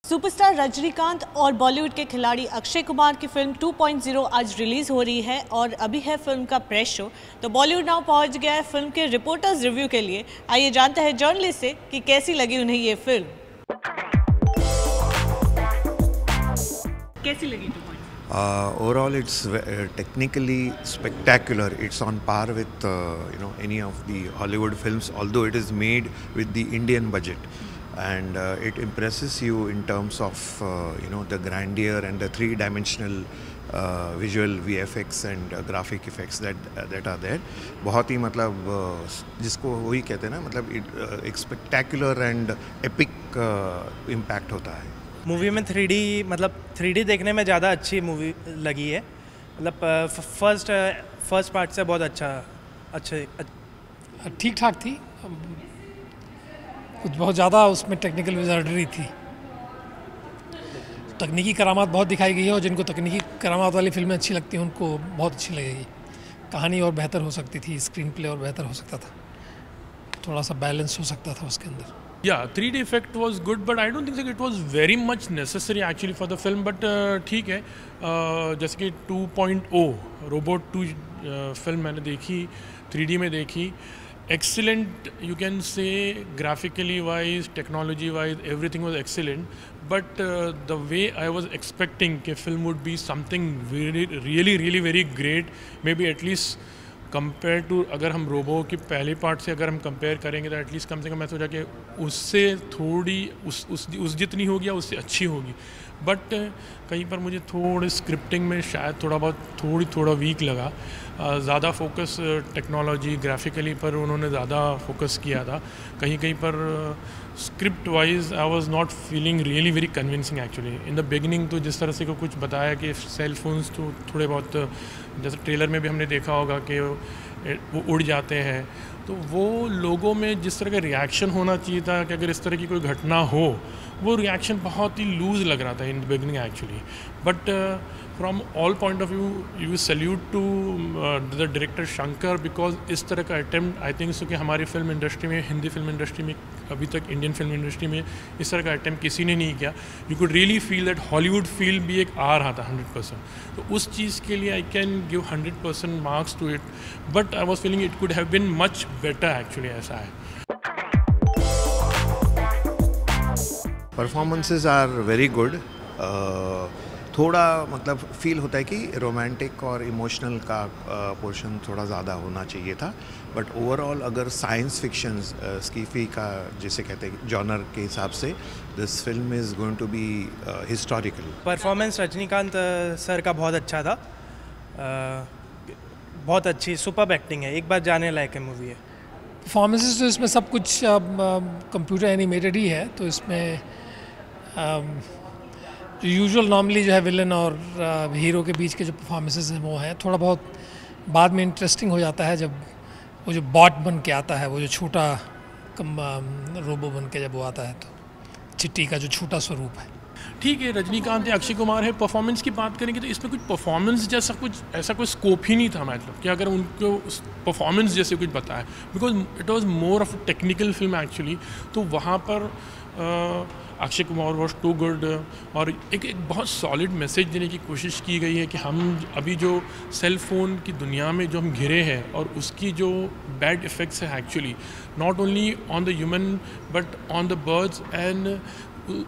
Superstar Rajinikanth और बॉलीवुड के खिलाड़ी अक्षय कुमार की फिल्म 2.0 आज रिलीज हो रही है और अभी है फिल्म का प्रेस शो। तो बॉलीवुड नाउ पहुंच गया है फिल्म के रिपोर्टर्स रिव्यू के लिए। आइए जानते हैं जर्नलिस्ट से कि कैसी लगी उन्हें ये फिल्म। कैसी लगी 2.0? Overall, it's technically spectacular. It's on par with any of the Hollywood films, although it is made with the Indian budget, and it impresses you in terms of the grandeur and the three-dimensional visual VFX and graphic effects that are there. बहुत ही मतलब जिसको वही कहते हैं ना, मतलब एक spectacular and epic impact होता है। मूवी में 3D मतलब 3D देखने में ज़्यादा अच्छी मूवी लगी है। मतलब फर्स्ट पार्ट से बहुत अच्छे ठीक ठाक थी। कुछ बहुत ज़्यादा उसमें टेक्निकल विज़ार्डरी थी। तकनीकी करामात बहुत दिखाई गई है और जिनको तकनीकी करामात वाली फिल्में अच्छी लगती हैं उनको बहुत अच्छी लगेगी। कहानी और बेहतर हो सकती थी, स्क्रीन प्ले और बेहतर हो सकता था, थोड़ा सा बैलेंस हो सकता था उसके अंदर। Yeah, 3D effect was good, but I don't think it was very much necessary actually for the film. But ठीक है, जैसे कि 2.0 रोबोट 2 फिल्म मैंने देखी, 3D में देखी। Excellent, you can say, graphically wise, technology wise, everything was excellent. But the way I was expecting कि film would be something really very great, maybe at least compare to, अगर हम robo की पहले part से अगर हम compare करेंगे तो एटलीस्ट कम से कम मैं सोचा कि उससे थोड़ी उस जितनी होगी या उससे अच्छी होगी। बट कहीं पर मुझे थोड़ी स्क्रिप्टिंग में शायद थोड़ा वीक लगा। ज़्यादा फोकस टेक्नोलॉजी ग्राफिकली पर उन्होंने ज़्यादा फोकस किया था। कहीं पर script wise I was not feeling really very convincing actually in the beginning. तो जिस तरह से को कुछ बताया कि सेल फोन्स तो थोड़े बहुत, जैसे ट्रेलर में भी हमने देखा होगा कि वो उड़ जाते हैं, तो वो लोगों में जिस तरह का रिएक्शन होना चाहिए था कि अगर इस तरह की कोई घटना हो, वो रिएक्शन बहुत ही लूज़ लग रहा था in the beginning actually. But from all point of view you salute to the director Shankar, because इस तरह का अटैम्प्ट आई थिंक सो कि हमारी फिल्म इंडस्ट्री में, हिंदी फिल्म इंडस्ट्री में, अभी तक इंडियन फिल्म इंडस्ट्री में इस तरह का अटैम्प्ट किसी ने नहीं किया। You could really feel that Hollywood feel भी एक आ रहा था 100%। तो उस चीज़ के लिए I can give 100% marks to it, but I was feeling it could have been much better actually. ऐसा है। Performances are very good. थोड़ा मतलब फील होता है कि रोमांटिक और इमोशनल का पोर्शन थोड़ा ज़्यादा होना चाहिए था। बट ओवरऑल अगर साइंस फिक्शन स्कीफी का जिसे कहते हैं जॉनर के हिसाब से, this film is going to be historical. Performance Rajinikanth sir का बहुत अच्छा था। बहुत अच्छी सुपर्ब एक्टिंग है, एक बार जाने लायक है मूवी है। परफॉर्मेंसेस तो इसमें सब कुछ कंप्यूटर एनिमेटेड ही है, तो इसमें जो यूजुअल नॉर्मली जो है विलन और हीरो के बीच के जो परफॉर्मेंसेस हैं वो हैं। थोड़ा बहुत बाद में इंटरेस्टिंग हो जाता है जब वो जो बॉट बन के आता है, वो जो छोटा रोबो बन के जब वो आता है, तो चिट्टी का जो छोटा स्वरूप है। ठीक है, रजनीकांत है, अक्षय कुमार है। परफॉर्मेंस की बात करेंगे तो इसमें कुछ परफॉर्मेंस जैसा कुछ ऐसा कोई स्कोप ही नहीं था, मतलब कि अगर उनको परफॉर्मेंस जैसे कुछ बताया, because it was more of a technical film actually. तो वहाँ पर Akshay Kumar was too good, और एक बहुत सॉलिड मैसेज देने की कोशिश की गई है कि हम अभी जो सेल फ़ोन की दुनिया में जो हम घिरे हैं और उसकी जो बैड इफ़ेक्ट्स है actually, not only on the human but on the birds. And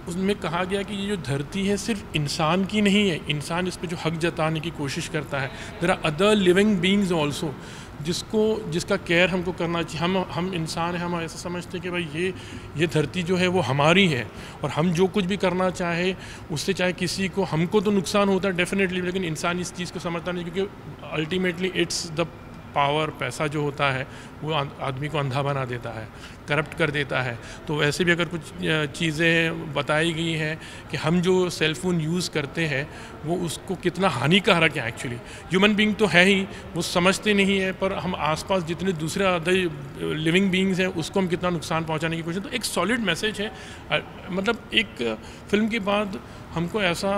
उसमें कहा गया कि ये जो धरती है सिर्फ इंसान की नहीं है, इंसान इस पे जो हक जताने की कोशिश करता है। There are other living beings also जिसका केयर हमको करना चाहिए। हम इंसान हैं, हम ऐसा समझते हैं कि भाई ये धरती जो है वो हमारी है, और हम जो कुछ भी करना चाहे उससे चाहे किसी को, हमको तो नुकसान होता है डेफिनेटली, लेकिन इंसान इस चीज़ को समझता नहीं, क्योंकि अल्टीमेटली इट्स द पावर, पैसा जो होता है वो आदमी को अंधा बना देता है, करप्ट कर देता है। तो वैसे भी अगर कुछ चीज़ें बताई गई हैं कि हम जो सेल फ़ोन यूज़ करते हैं वो उसको कितना हानिकारक है एक्चुअली। ह्यूमन बीइंग तो है ही, वो समझते नहीं है, पर हम आसपास जितने दूसरे अदर लिविंग बीइंग्स हैं उसको हम कितना नुकसान पहुंचाने की कोशिश। तो एक सॉलिड मैसेज है, मतलब एक फ़िल्म के बाद हमको ऐसा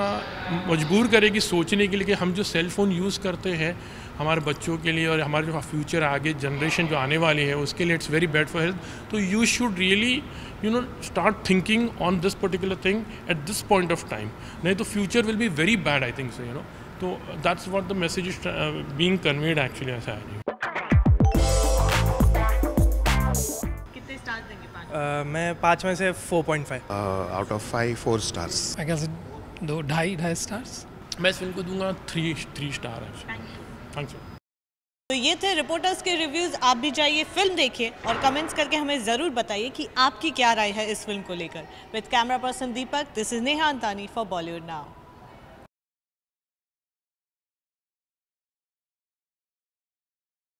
मजबूर करेगी सोचने के लिए कि हम जो सेल फ़ोन यूज़ करते हैं हमारे बच्चों के लिए और हमारे जो फ्यूचर आगे जनरेशन जो आने वाली है उसके लिए it's very bad for health. तो you should really start thinking on this particular thing at this point of time. नहीं तो future will be very bad, I think so, तो that's what the message is being conveyed actually. ऐसा है. कितने star देंगे? मैं 5 में से 4.5. Out of 5, 4 stars. मैं कैसे 2.5 स्टार्स। मैं इस फिल्म को दूंगा 3 स्टार है। थैंक्स। तो ये थे रिपोर्टर्स के रिव्यूज़। आप भी जाइए फिल्म देखिए और कमेंट्स करके हमें ज़रूर बताइए कि आपकी क्या राय है इस फिल्म को लेकर। With camera person Deepak, this is Neha Antani for Bollywood now.